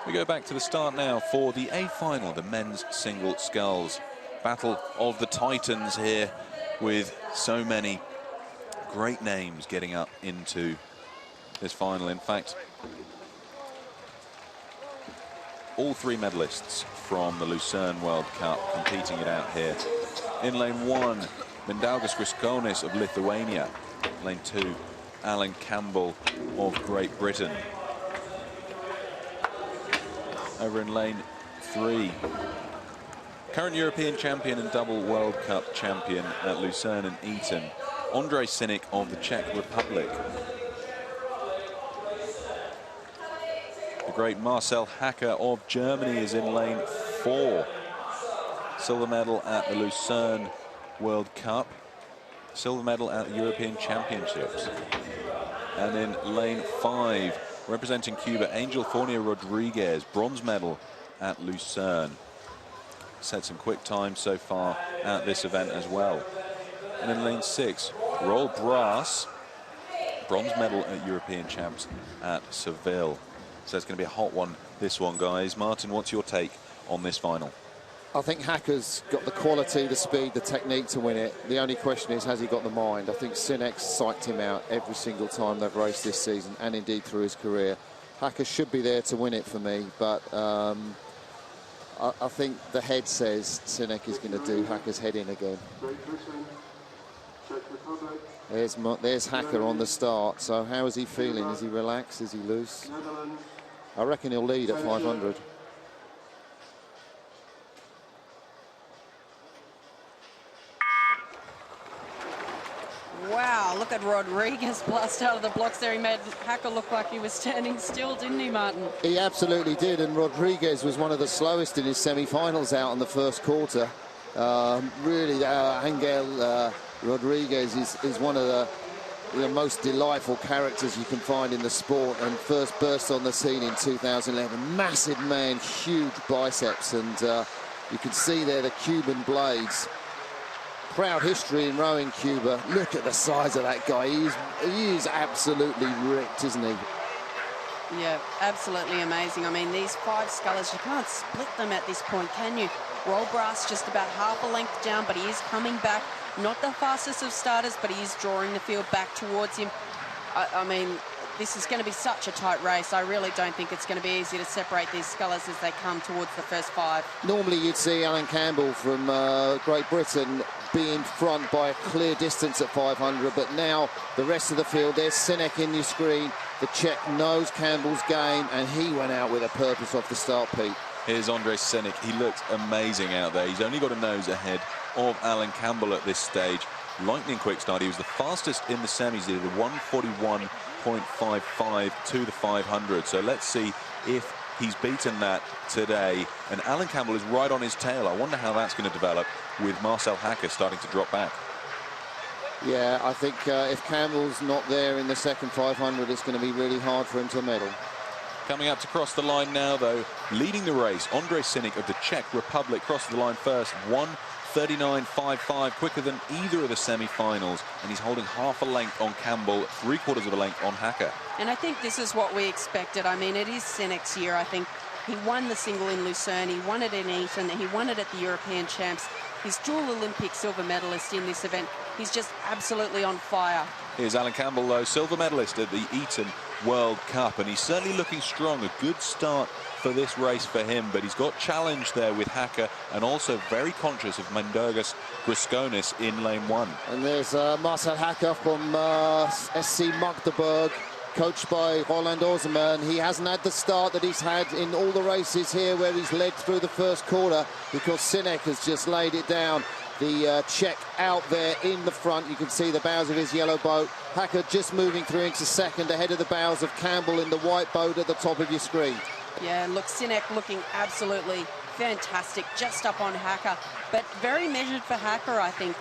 We go back to the start now for the A final, the men's single sculls. Battle of the Titans here, with so many great names getting up into this final. In fact, all three medalists from the Lucerne World Cup competing it out here. In lane 1, Mindaugas Griskonis of Lithuania. Lane 2, Alan Campbell of Great Britain. Over in lane 3, current European champion and double World Cup champion at Lucerne and Eton, Ondřej Synek of the Czech Republic. The great Marcel Hacker of Germany is in lane 4. Silver medal at the Lucerne World Cup, silver medal at the European Championships. And in lane 5, representing Cuba, Angel Fournier Rodriguez, bronze medal at Lucerne. Set some quick times so far at this event as well. And in lane 6, Roel Braas, bronze medal at European Champs at Seville. So it's going to be a hot one, this one, guys. Martin, what's your take on this final? I think Hacker's got the quality, the speed, the technique to win it. The only question is, has he got the mind? I think Synek's psyched him out every single time they've raced this season, and indeed through his career. Hacker should be there to win it for me, but I think the head says Synek is going to do Hacker's head in again. There's Hacker on the start. So how is he feeling? Is he relaxed? Is he loose? I reckon he'll lead at 500. Wow, look at Rodriguez blast out of the blocks there. He made Hacker look like he was standing still, didn't he, Martin? He absolutely did, and Rodriguez was one of the slowest in his semi-finals out in the first quarter. Really, Angel Rodriguez is one of the most delightful characters you can find in the sport, and first burst on the scene in 2011. Massive man, huge biceps, and you can see there the Cuban blades. Proud history in rowing, Cuba. Look at the size of that guy. He is absolutely ripped, isn't he? Yeah, absolutely amazing. I mean, these 5 scullers, you can't split them at this point, can you? Roel Braas just about half a length down, but he is coming back. Not the fastest of starters, but he is drawing the field back towards him. I mean, this is going to be such a tight race. I really don't think it's going to be easy to separate these scullers as they come towards the first 5. Normally you'd see Alan Campbell from Great Britain be in front by a clear distance at 500, but now the rest of the field, there's Synek in your screen. The Czech knows Campbell's game, and he went out with a purpose off the start, Pete. Here's Ondřej Synek. He looks amazing out there. He's only got a nose ahead of Alan Campbell at this stage. Lightning quick start. He was the fastest in the semis. He did a 1:41.55 to the 500. So let's see if he's beaten that today. And Alan Campbell is right on his tail. I wonder how that's going to develop with Marcel Hacker starting to drop back. Yeah, I think if Campbell's not there in the second 500, it's going to be really hard for him to medal. Coming up to cross the line now, though, leading the race, Ondřej Synek of the Czech Republic crosses the line first, 1:39.55, quicker than either of the semi-finals, and he's holding half a length on Campbell, 3/4 of a length on Hacker. And I think this is what we expected. I mean, it is Synek's year. I think he won the single in Lucerne, he won it in Eton, he won it at the European Champs. He's dual Olympic silver medalist in this event. He's just absolutely on fire. Here's Alan Campbell, though, silver medalist at the Eton World Cup, and he's certainly looking strong. A good start for this race for him, but he's got challenged there with Hacker, and also very conscious of Mindaugas Griskonis in lane 1. And there's Marcel Hacker from SC Magdeburg, coached by Roland Oseman. He hasn't had the start that he's had in all the races here where he's led through the first quarter, because Synek has just laid it down. The Czech out there in the front. You can see the bows of his yellow boat. Hacker just moving through into second ahead of the bows of Campbell in the white boat at the top of your screen. Yeah, look, Synek looking absolutely fantastic, just up on Hacker, but very measured for Hacker, I think.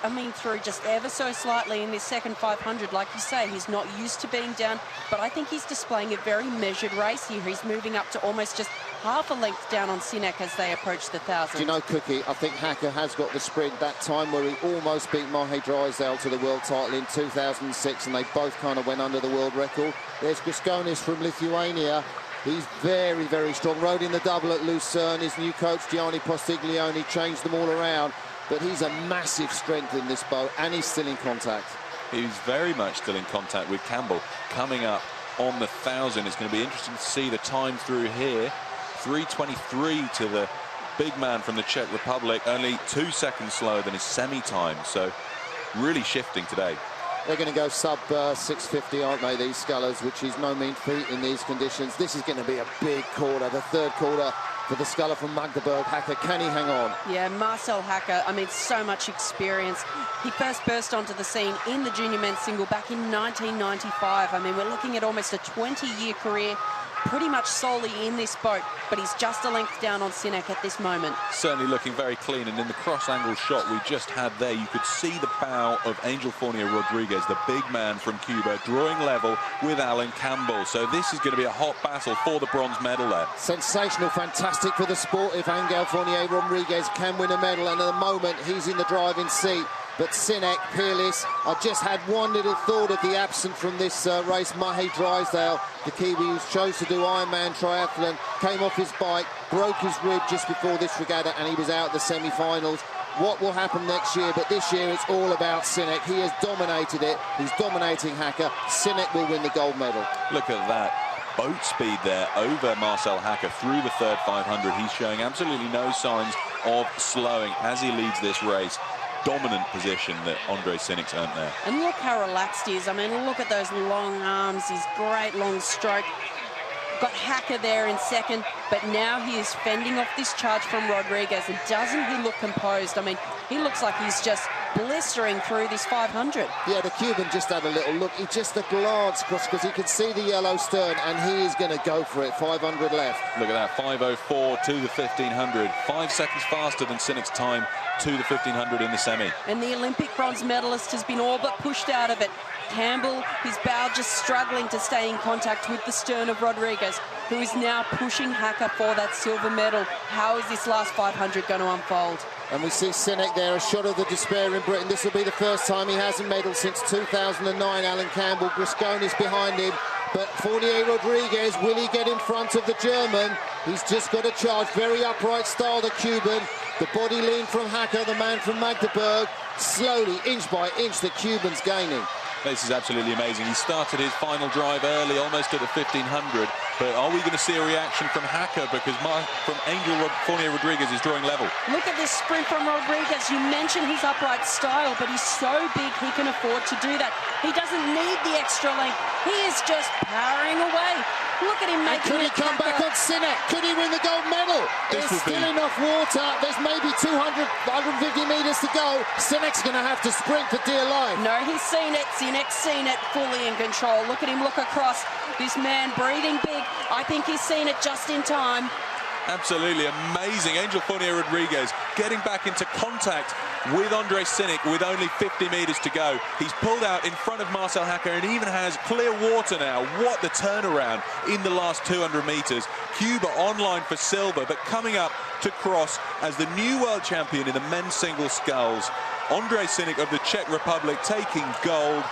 Coming through just ever so slightly in this second 500. Like you say, he's not used to being down, but I think he's displaying a very measured race here. He's moving up to almost just half a length down on Synek as they approach the 1,000. Do you know, Cookie, I think Hacker has got the sprint. That time where he almost beat Mahe Drysdale to the world title in 2006, and they both kind of went under the world record. There's Griskonis from Lithuania. He's very, very strong. Rode in the double at Lucerne. His new coach, Gianni Postiglione, changed them all around. But he's a massive strength in this boat, and he's still in contact. He's very much still in contact with Campbell. Coming up on the 1,000, it's going to be interesting to see the time through here. 3:23 to the big man from the Czech Republic, only 2 seconds slower than his semi-time. So really shifting today. They're going to go sub 650, aren't they, these scullers, which is no mean feat in these conditions. This is going to be a big quarter, the third quarter for the sculler from Magdeburg. Hacker, can he hang on? Yeah, Marcel Hacker, I mean, so much experience. He first burst onto the scene in the junior men's single back in 1995. I mean, we're looking at almost a 20-year career, pretty much solely in this boat, but he's just a length down on Sinek at this moment. Certainly looking very clean, and in the cross-angle shot we just had there, you could see the bow of Angel Fournier Rodriguez, the big man from Cuba, drawing level with Alan Campbell. So this is going to be a hot battle for the bronze medal there. Sensational, fantastic for the sport if Angel Fournier Rodriguez can win a medal, and at the moment he's in the driving seat. But Sinek, peerless. I just had one little thought of the absent from this race. Mahe Drysdale, the Kiwi who chose to do Ironman triathlon, came off his bike, broke his rib just before this regatta, and he was out the semi-finals. What will happen next year? But this year it's all about Sinek. He has dominated it. He's dominating Hacker. Sinek will win the gold medal. Look at that. Boat speed there over Marcel Hacker through the third 500. He's showing absolutely no signs of slowing as he leads this race. Dominant position that Andre Sinek's earned there. And look how relaxed he is. I mean, look at those long arms, his great long stroke. Got Hacker there in second, but now he is fending off this charge from Rodriguez. And doesn't he look composed? I mean, he looks like he's just blistering through this 500. Yeah, the Cuban just had a little look. He just a glance across because he could see the yellow stern, and he is going to go for it. 500 left. Look at that, 5:04 to the 1500. 5 seconds faster than Sinek's time to the 1500 in the semi. And the Olympic bronze medalist has been all but pushed out of it. Campbell, his bow just struggling to stay in contact with the stern of Rodriguez, who is now pushing Hacker for that silver medal. How is this last 500 going to unfold? And we see Sinek there, a shot of the despair in Britain. This will be the first time he hasn't medalled since 2009. Alan Campbell, Grisconis behind him. But Fournier Rodriguez, will he get in front of the German? He's just got a charge, very upright style, the Cuban. The body lean from Hacker, the man from Magdeburg. Slowly, inch by inch, the Cuban's gaining. This is absolutely amazing. He started his final drive early, almost at the 1500. But are we going to see a reaction from Hacker? Because from Angel Fournier Rodriguez is drawing level. Look at this sprint from Rodriguez. You mentioned his upright style, but he's so big he can afford to do that. He doesn't need the extra length. He is just powering away. Look at him making it. Could he come back on Sinek? Could he win the gold medal? There's still enough water. There's maybe 200, 150 metres to go. Sinek's going to have to sprint for dear life. No, he's seen it. Sinek's seen it, fully in control. Look at him look across. This man breathing big. I think he's seen it just in time. Absolutely amazing. Angel Fournier Rodriguez getting back into contact with Andre Sinek with only 50 metres to go. He's pulled out in front of Marcel Hacker and even has clear water now. What the turnaround in the last 200 metres. Cuba online for silver, but coming up to cross as the new world champion in the men's single sculls. Andre Sinek of the Czech Republic taking gold.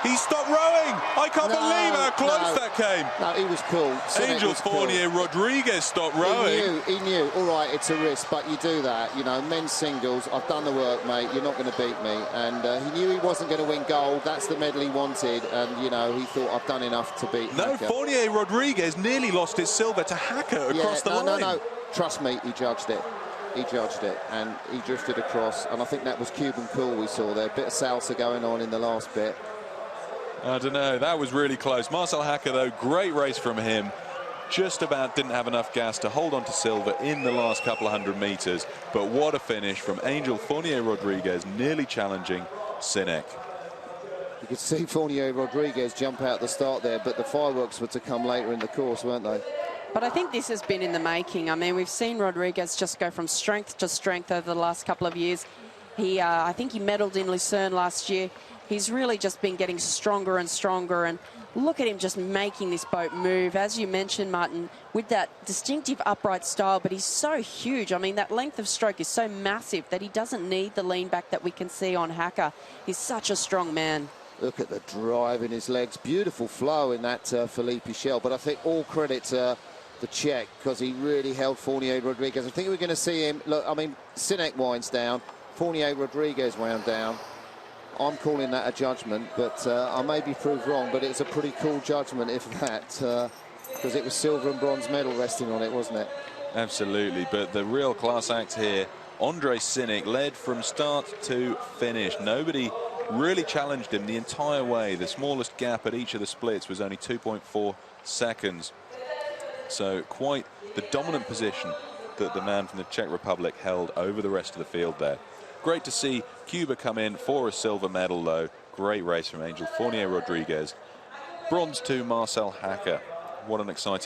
He stopped rowing. I can't believe how close that came. No, he was cool. Angel Fournier Rodriguez stopped rowing. He knew. All right, it's a risk, but you do that. You know, men's singles, I've done the work, mate. You're not going to beat me. And he knew he wasn't going to win gold. That's the medal he wanted. And, you know, he thought, I've done enough to beat Hacker. Fournier Rodriguez nearly lost his silver to Hacker across the line. No. Trust me, he judged it. He judged it, and he drifted across. And I think that was Cuban cool we saw there. Bit of salsa going on in the last bit. I don't know, that was really close. Marcel Hacker, though, great race from him. Just about didn't have enough gas to hold on to silver in the last couple of 100 metres. But what a finish from Angel Fournier Rodriguez, nearly challenging Sinek. You could see Fournier Rodriguez jump out the start there, but the fireworks were to come later in the course, weren't they? But I think this has been in the making. I mean, we've seen Rodriguez just go from strength to strength over the last couple of years. I think he medalled in Lucerne last year. He's really just been getting stronger and stronger, and look at him just making this boat move. As you mentioned, Martin, with that distinctive upright style, but he's so huge. I mean, that length of stroke is so massive that he doesn't need the lean back that we can see on Hacker. He's such a strong man. Look at the drive in his legs. Beautiful flow in that Felipe shell, but I think all credit to the Czech, because he really held Fournier Rodriguez. I think we're going to see him. Look, I mean, Sinek winds down, Fournier Rodriguez wound down. I'm calling that a judgment, but I may be proved wrong, but it's a pretty cool judgment, if that, because it was silver and bronze medal resting on it, wasn't it? Absolutely, but the real class act here, Andrei Sinek led from start to finish. Nobody really challenged him the entire way. The smallest gap at each of the splits was only 2.4 seconds. So quite the dominant position that the man from the Czech Republic held over the rest of the field there. Great to see Cuba come in for a silver medal, though. Great race from Angel Fournier Rodriguez. Bronze to Marcel Hacker. What an exciting